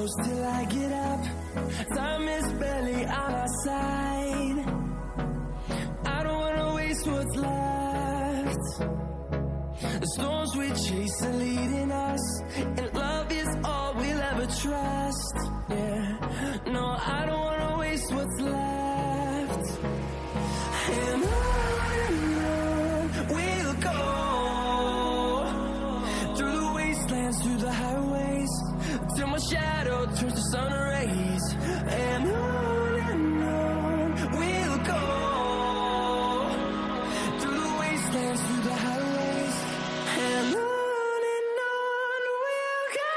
close till I get up. Time is barely on our side. I don't wanna waste what's left. The storms we chase are leading us, and love is all we'll ever trust. Yeah, no, I don't wanna waste what's left. And on we'll go, through the wastelands, through the highways, till my shadow turns to sun rays. And on we'll go, through the wastelands, through the highways, and on we'll go.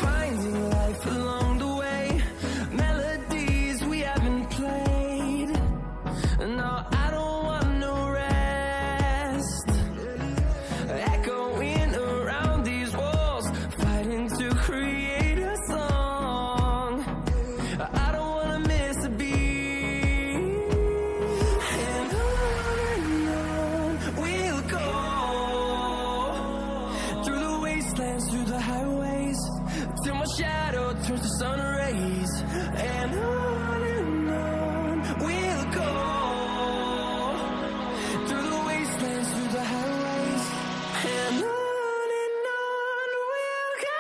Finding life along the way, melodies we haven't played. No, I don't want no rest. Echoing around these walls, fighting to create a song. I don't wanna miss a beat. And on we'll go, through the wastelands, through the highways, till my shadow turns to sun rays. And on we'll go, through the wastelands, through the highways, and on we'll go.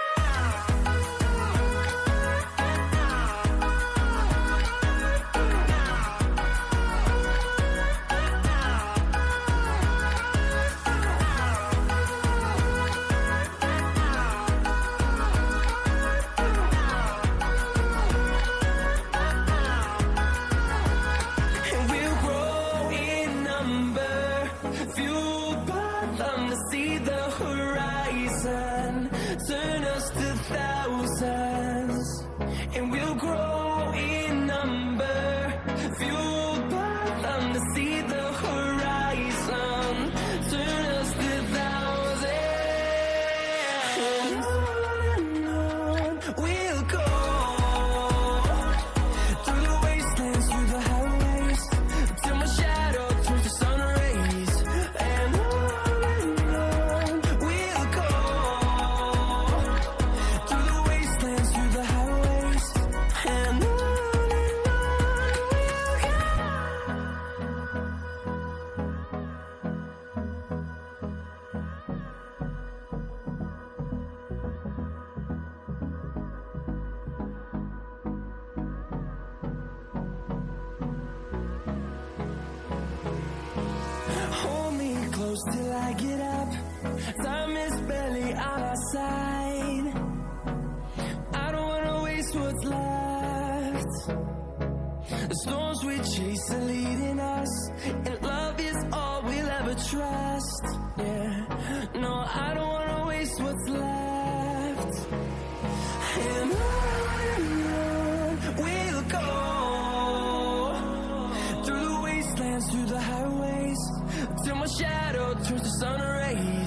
And we'll grow in number, fueled by them to see the horizon, turn us to thousands. And we'll grow in number, fueled by them to see the horizon, turn us to thousands. And on we'll go, through the wastelands, through the highways, till my shadow turns to sun rays. And on we'll go, through the wastelands, through the highways, and on we'll go. Hold me close till I get up. Time is barely on our side. I don't wanna waste what's left. The storms we chase are leading us, and love is all we'll ever trust. Yeah, no, I don't wanna waste what's left. And on we'll go, through the wastelands, through the highways, till my shadow turns to sun rays.